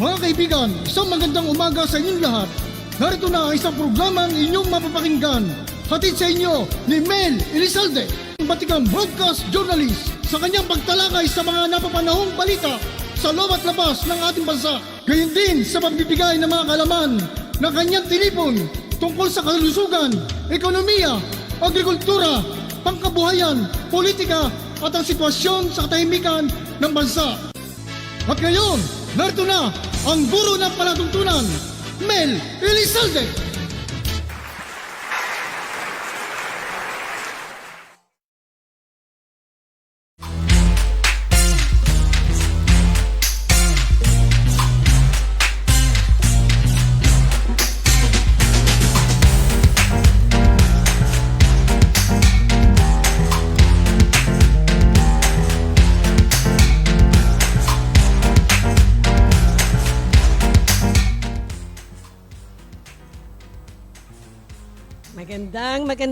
Mga kaibigan, isang magandang umaga sa inyong lahat. Narito na ang isang programang inyong mapapakinggan. Hatid sa inyo ni Mel Elizalde, batikang broadcast journalist, sa kanyang pagtalakay sa mga napapanahong balita sa loob at labas ng ating bansa. Gayon din sa pagbibigay ng mga kaalaman na kanyang tinipon tungkol sa kalusugan, ekonomiya, agrikultura, pangkabuhayan, politika at ang sitwasyon sa katahimikan ng bansa. At ngayon, narito na ang guro ng palatuntunan, Mel Elizalde.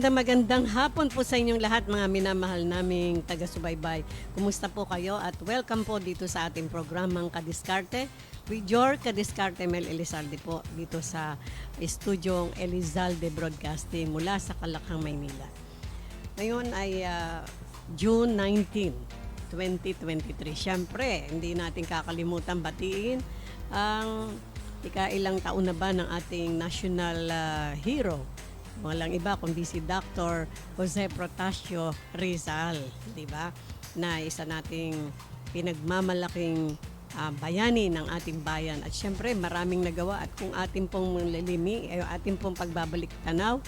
Magandang hapon po sa inyong lahat, mga minamahal naming taga-subaybay. Kumusta po kayo at welcome po dito sa ating programang Kadiskarte with your Kadiskarte Mel Elizalde po dito sa Estudyong Elizalde Broadcasting mula sa Calakhang, Maynila. Ngayon ay June 19, 2023. Siyempre, hindi natin kakalimutan batiin ang ikailang taon na ba ng ating national hero. Walang iba kundi si Dr. Jose Protasio Rizal, di ba? Na isa nating pinagmamalaking bayani ng ating bayan. At syempre, maraming nagawa at kung ating pong lilimi, ating pong pagbabalik tanaw,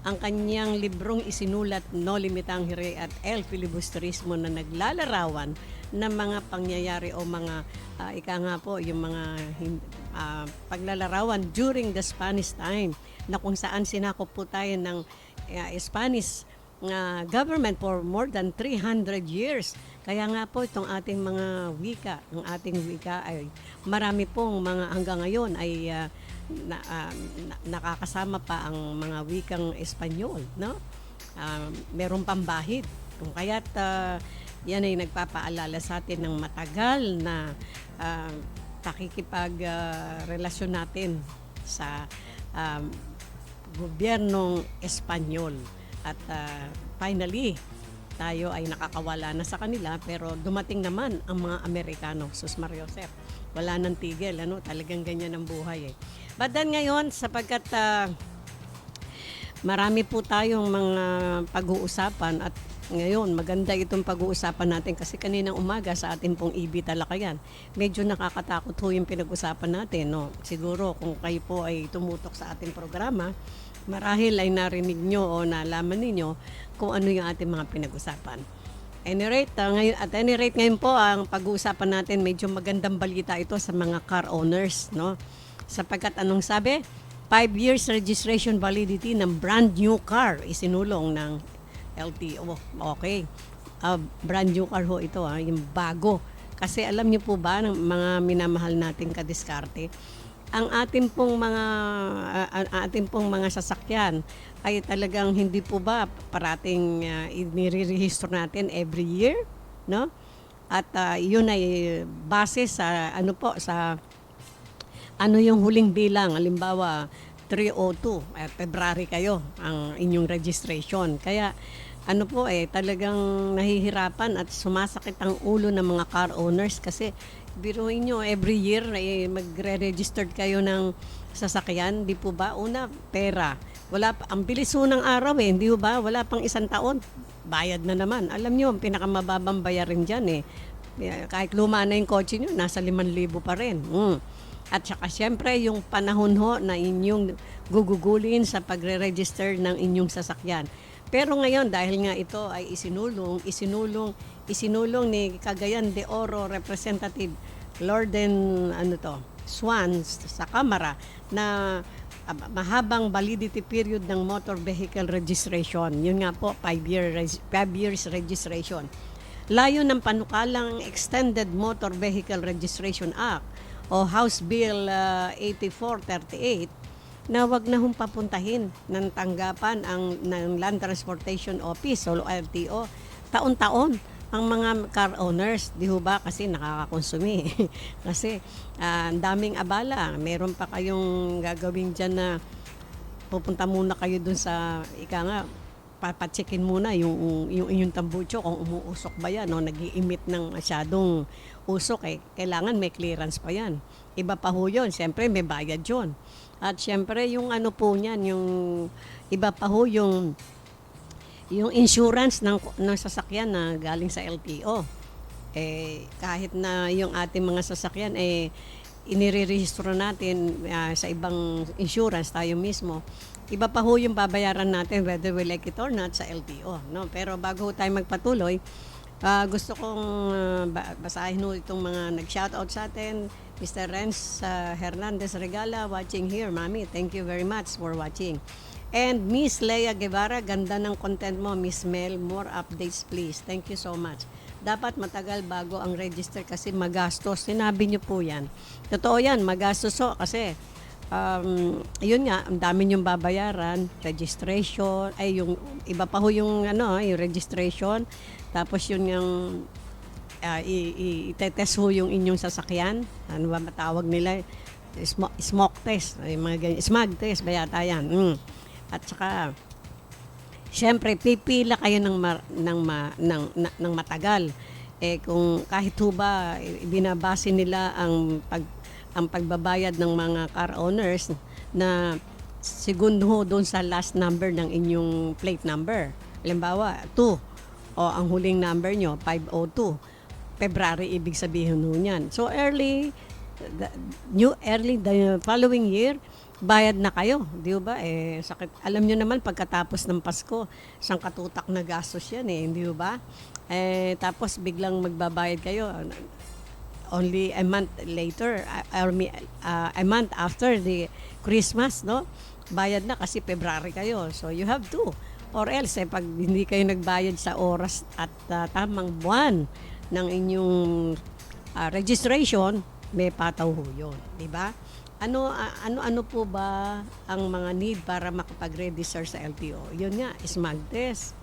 ang kanyang librong isinulat, No Limitang Hire at El Filibusterismo, na naglalarawan ng mga pangyayari o mga ika nga po, yung mga paglalarawan during the Spanish time, na kung saan sinakop po tayo ng Spanish government for more than 300 years. Kaya nga po itong ating mga wika, ang ating wika ay marami pong mga hanggang ngayon ay nakakasama pa ang mga wikang Espanyol, no? Meron pang bahid. Kung kaya't yan ay nagpapaalala sa atin ng matagal na pakikipag-relasyon natin sa gobyernong Espanyol. At finally, tayo ay nakakawala na sa kanila, pero dumating naman ang mga Amerikano. Sus Mariosep, wala nang tigil, ano? Talagang ganyan ang buhay eh. But then ngayon, sapagkat marami po tayong mga pag-uusapan at ngayon, maganda itong pag-uusapan natin kasi kaninang umaga sa ating pong EB Talakayan, medyo nakakatakot ho yung pinag-usapan natin, no? Siguro kung kayo po ay tumutok sa ating programa, marahil ay narinig nyo o nalaman ninyo kung ano yung ating mga pinag-usapan. At any rate, ngayon po ang pag-uusapan natin, medyo magandang balita ito sa mga car owners, no? Sapagkat anong sabi? 5 years registration validity ng brand new car isinulong ng LTO. Okay. Brand new car ho ito, yung bago. Kasi alam niyo po ba, ng mga minamahal nating kadiskarte, ang ating pong mga sasakyan ay talagang hindi po ba parating inirerehistro natin every year, no? At yun ay base sa ano yung huling bilang, halimbawa 302, February kayo ang inyong registration. Kaya talagang nahihirapan at sumasakit ang ulo ng mga car owners kasi biruin nyo, every year magre-registered kayo ng sasakyan, di po ba? Una, pera. Ang bilis ho ng araw hindi ba? Wala pang isang taon, bayad na naman. Alam nyo, ang pinakamababang bayarin dyan kahit luma na yung kotse nyo, nasa 5,000 pa rin. At saka siyempre yung panahon ho na inyong gugugulin sa pagre-register ng inyong sasakyan. Pero ngayon, dahil nga ito ay isinulong ni Cagayan de Oro Representative Lorden Swan sa Kamara na mahabang validity period ng motor vehicle registration. Yun nga po, 5 years registration. Layo ng panukalang Extended Motor Vehicle Registration Act o House Bill 8438 na wag na hong papuntahin ng tanggapan ng Land Transportation Office o LTO taon-taon ang mga car owners, di ho ba? Kasi nakakakonsumi. Kasi ang daming abala. Meron pa kayong gagawin dyan na pupunta muna kayo dun sa, ika nga, papacheckin muna yung inyong tambucho kung umuusok ba yan o nag-i-emit ng masyadong usok kailangan may clearance pa yan. Iba pa ho yun, siyempre may bayad yun. At siyempre yung ano po niyan, yung iba pa ho yung insurance ng sasakyan na galing sa LTO. Kahit na yung ating mga sasakyan inirerehistro natin sa ibang insurance tayo mismo, iba pa ho yung babayaran natin whether we like it or not sa LTO, no? Pero bago ho tayo magpatuloy, gusto kong basahin ho itong mga nag-shoutout sa atin. Mr. Renz Hernandez Regala, watching here, Mami. Thank you very much for watching. And Miss Leia Guevara, ganda ng content mo. Miss Mel, more updates please. Thank you so much. Dapat matagal bago ang register kasi magastos. Sinabi niyo po yan. Totoo yan, magastos ho kasi yun nga, ang dami niyong babayaran, registration, yung iba pa ho yung yung registration, tapos yun yung itetest ho yung inyong sasakyan. Ano ba matawag nila? Smoke test, mga ganyan, smog test ba yata yan. At saka siyempre pipila kayo ng matagal. Kung kahit ho ba binabase nila ang pagbabayad ng mga car owners na segundo ho doon sa last number ng inyong plate number. Halimbawa, 2 o ang huling number nyo 502. February ibig sabihin ho niyan. So early the following year bayad na kayo, di ba? Sakit. Alam nyo naman pagkatapos ng Pasko, isang katutak na gastos yan di ba? Tapos biglang magbabayad kayo only a month later, a month after the Christmas, no? Bayad na kasi February kayo. So you have to. Or else, pag hindi kayo nagbayad sa oras at tamang buwan ng inyong registration, may pataw ho yun, di ba? Ano po ba ang mga need para makapag-register sa LTO? Yun nga, smog test.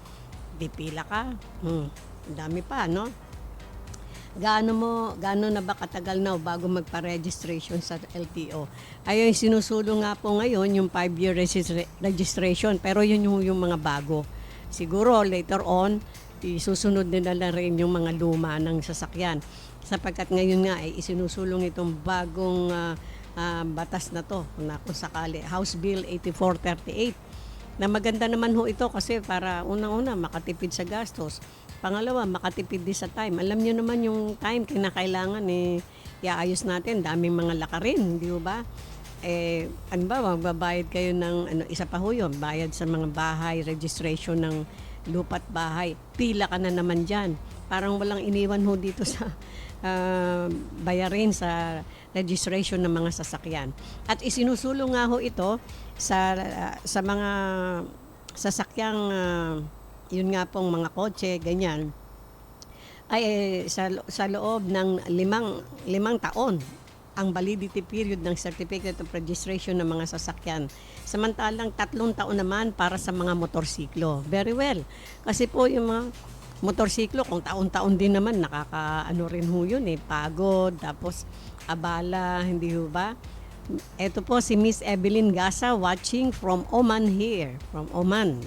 Dipila ka. Ang dami pa, no? Gaano na ba katagal na bago magpa-registration sa LTO? Ayun, sinusulong nga po ngayon yung 5-year registration, pero yun yung mga bago. Siguro later on, isusunod nila na rin yung mga luma ng sasakyan. Sapagkat ngayon nga isinusulong itong bagong batas na to na kung sakali, House Bill 8438, na maganda naman ho ito kasi para unang-una makatipid sa gastos. Pangalawa, makatipid din sa time. Alam niyo naman yung time kinakailangan iayos natin. Daming mga lakarin, di ba? Ano ba, magbabayad kayo ng isa pa ho yun, bayad sa mga bahay, registration ng lupa't bahay. Pila ka na naman dyan. Parang walang iniwan ho dito sa bayarin sa registration ng mga sasakyan. At isinusulong nga ho ito sa mga sasakyang yun nga pong mga kotse, ganyan, ay sa loob ng limang taon ang validity period ng Certificate of Registration ng mga sasakyan. Samantalang 3 taon naman para sa mga motorsiklo. Very well. Kasi po yung mga motorsiklo, kung taon-taon din naman, nakakaano rin ho yun pagod, tapos abala, hindi ho ba? Ito po si Miss Evelyn Gasa watching from Oman here. From Oman.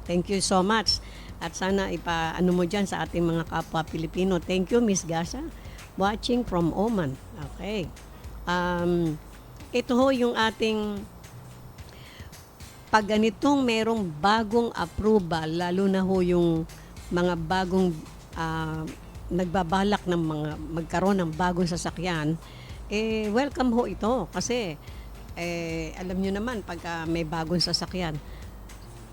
Thank you so much. At sana ipaano mo dyan sa ating mga kapwa Pilipino. Thank you, Miss Gasa. Watching from Oman. Okay. Ito ho yung ating pag ganitong merong bagong approval, lalo na ho yung mga bagong nagbabalak ng mga magkaroon ng bagong sasakyan, welcome ho ito kasi alam nyo naman pagka may bagong sasakyan,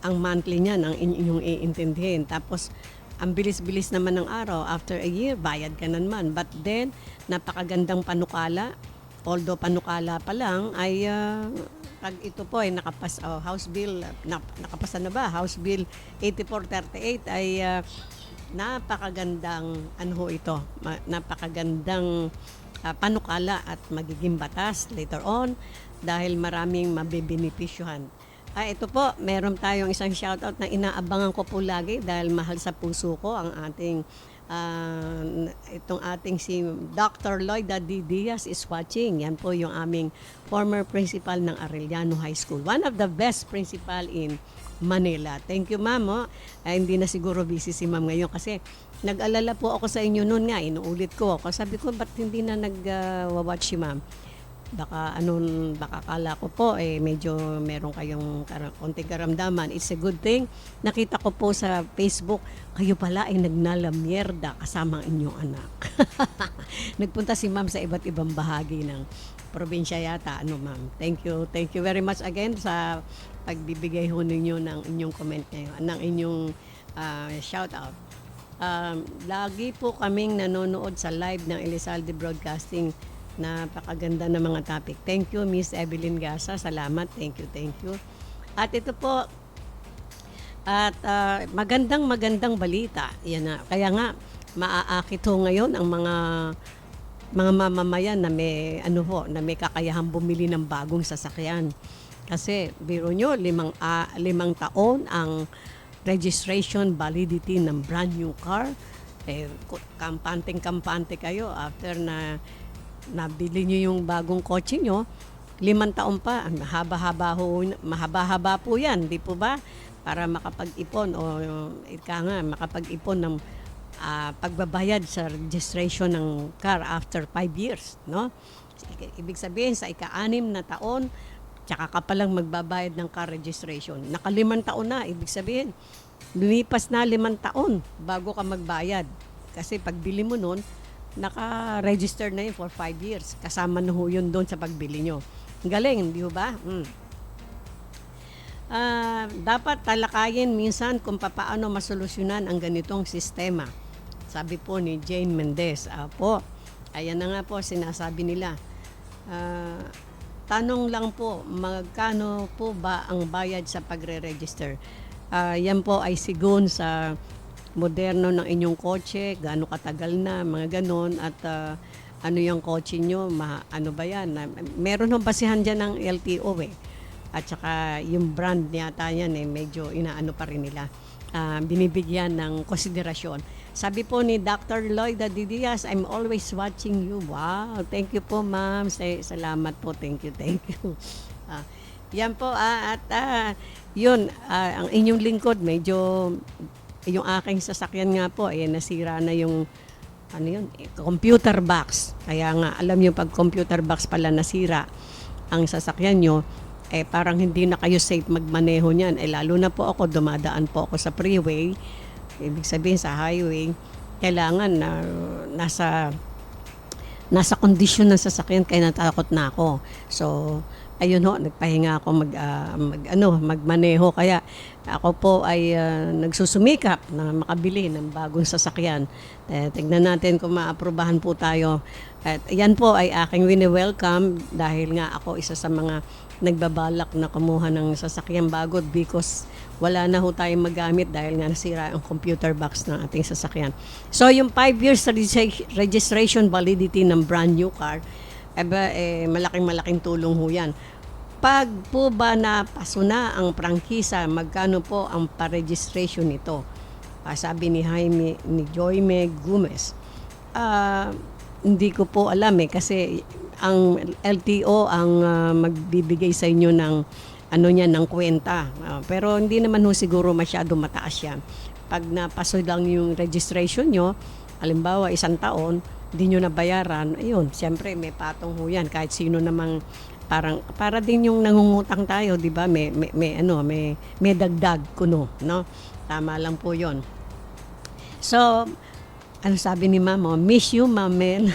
ang monthly niyan ang inyong iintindihin. Tapos ang bilis-bilis naman ng araw, after a year bayad ka na naman. But then napakagandang panukala, although panukala pa lang ay pag ito po ay House Bill nakapasa na ba? House Bill 8438 ay napakagandang napakagandang panukala at magiging batas later on dahil maraming mabibenepisyohan. Ito po, meron tayong isang shoutout na inaabangan ko po lagi dahil mahal sa puso ko ang ating itong ating si Dr. Lloyda D. Diaz is watching. Yan po yung aming former principal ng Arellano High School. One of the best principal in Manila. Thank you, ma'am. Hindi na siguro busy si ma'am ngayon kasi nag-alala po ako sa inyo noon nga. Inuulit ko. Sabi ko, ba't hindi na nag-watch si ma'am? Baka kala ko po medyo meron kayong konting karamdaman. It's a good thing. Nakita ko po sa Facebook, kayo pala ay nagnalamierda kasama ang inyong anak. Nagpunta si ma'am sa iba't ibang bahagi ng probinsya yata. Ma'am? Thank you very much again sa pagbibigay ho ninyo ng inyong comment ngayon, ng inyong shout out. Lagi po kaming nanonood sa live ng Elizalde Broadcasting. Napakaganda ng mga topic. Thank you, Miss Evelyn Gasa. Salamat. Thank you. At ito po, magandang balita. Yan na. Kaya nga, maaakit ho ngayon ang mga mamamayan na may kakayahang bumili ng bagong sasakyan. Kasi, biro nyo, 5 taon ang registration validity ng brand new car. Kampante kayo after na nabili nyo yung bagong kotse nyo, 5 taon pa, mahaba-haba po yan, di po ba? Para makapag-ipon makapag-ipon ng pagbabayad sa registration ng car after 5 years, no? Ibig sabihin, sa ika-6 na taon, tsaka ka palang magbabayad ng car registration. Naka-5 taon na, ibig sabihin, lumipas na 5 taon bago ka magbayad. Kasi pagbili mo nun, naka-register na yun for 5 years. Kasama na ho yun doon sa pagbili nyo. Galing, di ba? Dapat talakayin minsan kung paano masolusyonan ang ganitong sistema. Sabi po ni Jane Mendez. Ayan na nga po, sinasabi nila. Tanong lang po, magkano po ba ang bayad sa pagre-register? Yan po ay sigun sa moderno ng inyong kotse, gaano katagal na, mga ganon, at ano yung kotse nyo, ano ba yan? Meron ng basihan dyan ng LTO At saka yung brand yata yan medyo inaano pa rin nila. Binibigyan ng konsiderasyon. Sabi po ni Dr. Lloyda D. Diaz, I'm always watching you. Wow, thank you po ma'am. Salamat po, thank you. Yan po, yun, ang inyong lingkod, medyo yung aking sasakyan nga po, nasira na yung computer box. Kaya nga, alam nyo, pag computer box pala nasira ang sasakyan nyo, parang hindi na kayo safe magmaneho niyan. Lalo na po ako, dumadaan po ako sa freeway, ibig sabihin sa highway, kailangan na nasa kondisyon ng sasakyan, kaya natakot na ako. So, ayun ho, nagpahinga ako magmaneho. Kaya ako po ay nagsusumikap na makabili ng bagong sasakyan. Tignan natin kung maaprubahan po tayo. At yan po ay aking wini-welcome dahil nga ako isa sa mga nagbabalak na kumuha ng sasakyan bago because wala na ho tayong magamit dahil nga nasira ang computer box ng ating sasakyan. So yung 5 years registration validity ng brand new car, malaking tulong ho yan. Pag po ba napaso na ang prangkisa, magkano po ang pa-registration nito? Sabi ni Joyme Gomez. Hindi ko po alam kasi ang LTO ang magbibigay sa inyo ng ng kwenta. Pero hindi naman ho siguro masyado mataas yan. Pag napaso lang yung registration nyo, halimbawa 1 taon, hindi nyo nabayaran, ayun, siyempre may patong ho yan. Kahit sino namang para din yung nangungutang tayo, di ba? May dagdag kuno, no? Tama lang po 'yon. So, ano sabi ni Ma'am? Miss you, Ma'am Mel.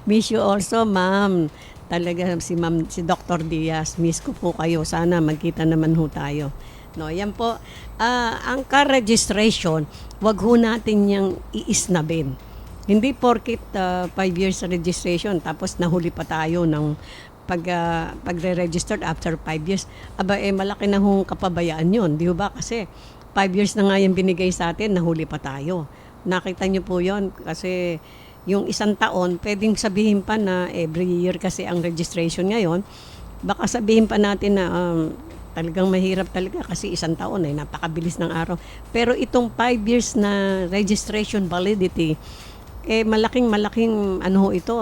Miss you also, Ma'am. Talaga si Dr. Diaz, miss ko po kayo. Sana magkita naman ho tayo. No, yan po. Ang car registration, wag ho natin yang iisnabin. Hindi porket 5 years registration tapos nahuli pa tayo ng pagre-registered after 5 years. Malaki na hong kapabayaan yun. Di ba? Kasi 5 years na nga yung binigay sa atin, nahuli pa tayo. Nakita niyo po yon kasi yung 1 taon, pwedeng sabihin pa na every year kasi ang registration ngayon, baka sabihin pa natin na talagang mahirap talaga kasi isang taon ay napakabilis ng araw. Pero itong 5 years na registration validity, malaking ano ho ito,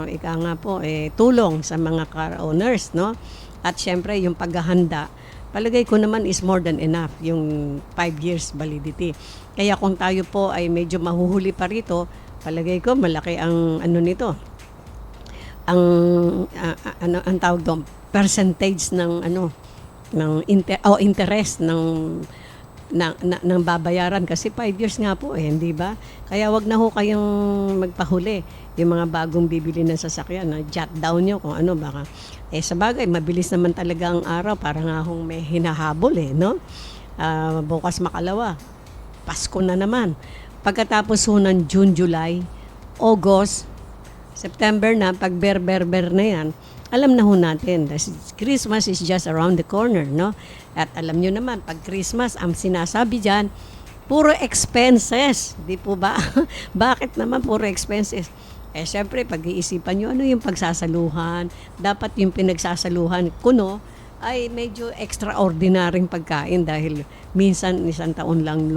ika nga po, tulong sa mga car owners, no? At syempre, yung paghahanda, palagay ko naman is more than enough, yung 5 years validity. Kaya kung tayo po ay medyo mahuhuli pa rito, palagay ko malaki ang ano nito, ang ang tawag doon, percentage ng interest ng babayaran kasi 5 years nga po hindi ba? Kaya wag na ho kayong magpahuli. Yung mga bagong bibili ng sasakyan, jot down nyo kung ano baka. Sa bagay, mabilis naman talaga ang araw, para nga hong may hinahabol no? Bukas makalawa, Pasko na naman. Pagkatapos ho ng June, July, August, September na, pag ber na yan, alam na ho natin, Christmas is just around the corner, no? At alam nyo naman, pag Christmas, ang sinasabi dyan, puro expenses. Di po ba? Bakit naman puro expenses? Siyempre, pag-iisipan nyo, ano yung pagsasaluhan? Dapat yung pinagsasaluhan kuno ay medyo extraordinaryong pagkain dahil minsan isang taon lang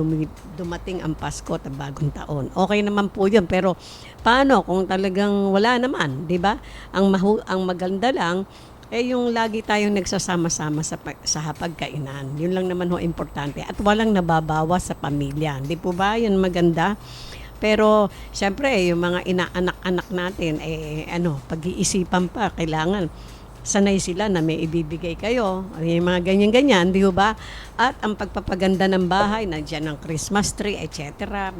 dumating ang Pasko at bagong taon. Okay naman po yun, pero paano kung talagang wala naman, di ba? Ang maganda lang, yung lagi tayong nagsasama-sama sa hapagkainan. Yun lang naman ho importante. At walang nababawas sa pamilya. Di po ba? Yun maganda. Pero, siyempre, yung mga inaanak-anak natin, pag-iisipan pa, kailangan sanay sila na may ibibigay kayo. Yung mga ganyan-ganyan, di ba? At ang pagpapaganda ng bahay, nandiyan ang Christmas tree, etc.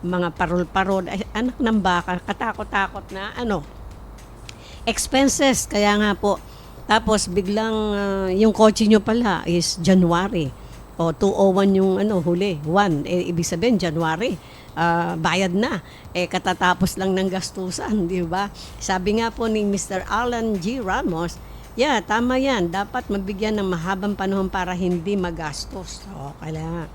Mga parol-parol, anak ng baka, katakot-takot na, expenses. Kaya nga po, tapos biglang yung kotse nyo pala is January. O 201 yung huli, 1. Ibig sabihin, January. Bayad na. Katatapos lang ng gastusan, di ba? Sabi nga po ni Mr. Alan G. Ramos, tama yan. Dapat mabigyan ng mahabang panahon para hindi magastos. Kailangan.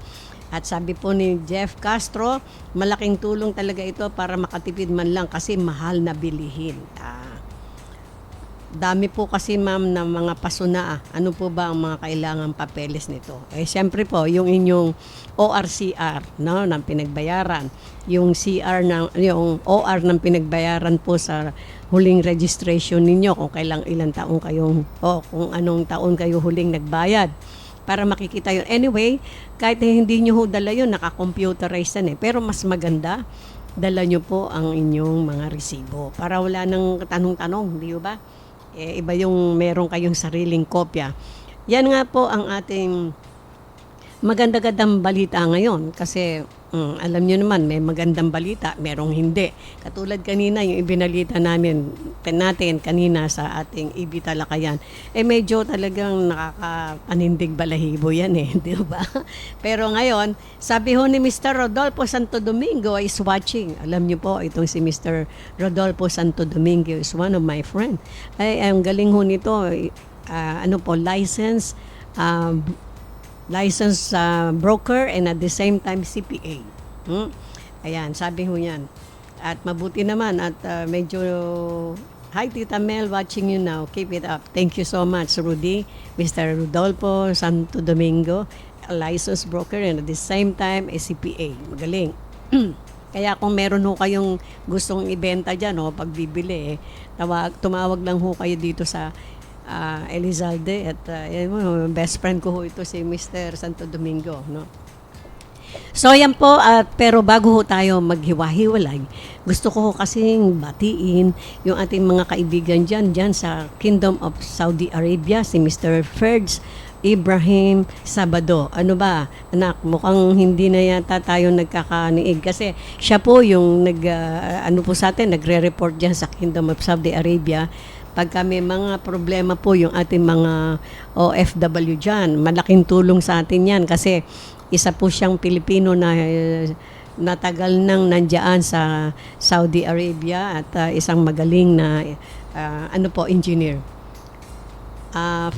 At sabi po ni Jeff Castro, malaking tulong talaga ito para makatipid man lang kasi mahal na bilihin. Dami po kasi ma'am ng mga pasuna. Ano po ba ang mga kailangang papeles nito? Siyempre po, yung inyong ORCR, no, ng pinagbayaran. Yung yung OR ng pinagbayaran po sa huling registration ninyo kung ilang taon kayong, kung anong taon kayo huling nagbayad. Para makikita yun. Anyway, kahit hindi nyo dala yun, naka-computerize yan Pero mas maganda, dala nyo po ang inyong mga resibo. Para wala nang tanong-tanong, di ba? Iba yung meron kayong sariling kopya. Yan nga po ang ating maganda-gandang balita ngayon kasi alam nyo naman may magandang balita, merong hindi. Katulad kanina yung ibinalita natin kanina sa ating IB Talakayan, medyo talagang nakakapanindig balahibo yan di ba? Pero ngayon, sabi ho ni Mr. Rodolfo Santo Domingo is watching. Alam nyo po, itong si Mr. Rodolfo Santo Domingo is one of my friend. Ang galing ho nito, licensed broker and at the same time CPA. Ayan, sabi ho yan. At mabuti naman at medyo, hi Tita Mel, watching you now. Keep it up. Thank you so much, Rudy. Mr. Rodolfo Santo Domingo, a licensed broker and at the same time a CPA. Magaling. Kaya kung meron ho kayong gustong ibenta dyan pagbibili, tumawag lang ho kayo dito sa Elizalde at best friend ko ho ito si Mr. Santo Domingo, no? So yan po, pero bago ho tayo maghiwa-hiwalay, gusto ko ho kasing batiin yung ating mga kaibigan dyan sa Kingdom of Saudi Arabia, si Mr. Ferds Ibrahim Sabado. Ano ba, anak, mukhang hindi na yata tayo nagkakaniig kasi siya po yung nagre-report dyan sa Kingdom of Saudi Arabia. Pagka may mga problema po yung ating mga OFW dyan, malaking tulong sa atin yan kasi isa po siyang Pilipino na natagal nang nandiyan sa Saudi Arabia at isang magaling na engineer.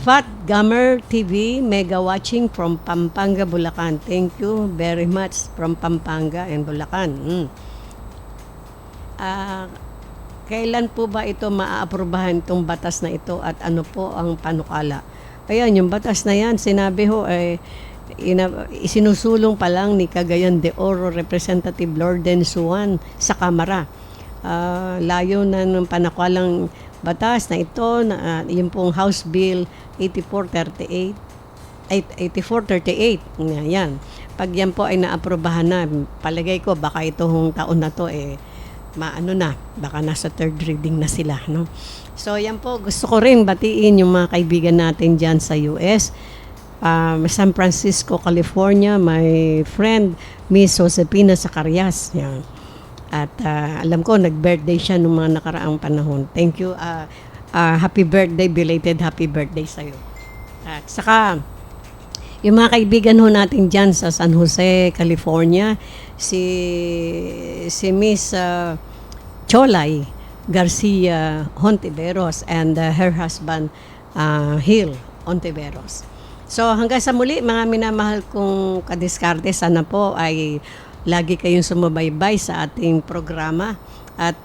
Fat Gamer TV, mega watching from Pampanga, Bulacan. Thank you very much from Pampanga and Bulacan. Kailan po ba ito maaaprubahan itong batas na ito at ano po ang panukala? Ayan, yung batas na yan, sinabi ho, isinusulong pa lang ni Cagayan de Oro Representative Lorden Suan sa Kamara. Layo na ng panakwalang batas na ito, na yung pong House Bill 8438, 8438, yan. Pag yan po ay naaprobahan na, palagay ko baka itong taon na to maano na, baka nasa third reading na sila, no? So yan po, gusto ko rin batiin yung mga kaibigan natin dyan sa US. San Francisco, California, my friend Miss Josepina Zacarias. Yan. At alam ko, nag-birthday siya nung mga nakaraang panahon. Thank you. Happy birthday, belated happy birthday sa'yo. At saka, yung mga kaibigan ho natin dyan sa San Jose, California, si Miss Cholay Garcia Hontiveros and her husband Hill Hontiveros. So hanggang sa muli, mga minamahal kong kadiskarte, sana po ay lagi kayong sumubaybay sa ating programa at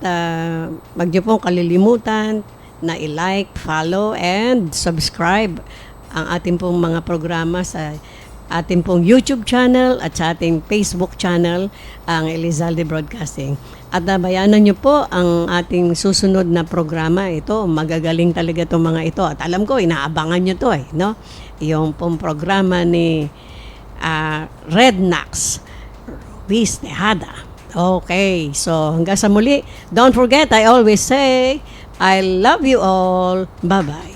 wag niyo pong kalilimutan na i-like, follow, and subscribe ang ating pong mga programa sa ating pong YouTube channel at sa ating Facebook channel, ang Elizalde Broadcasting. At bayanan nyo po ang ating susunod na programa. Ito, magagaling talaga itong mga ito. At alam ko, inaabangan nyo to no? Yung pong programa ni Red Nax Ruiz Tejada. Okay, so hanggang sa muli. Don't forget, I always say, I love you all. Bye-bye.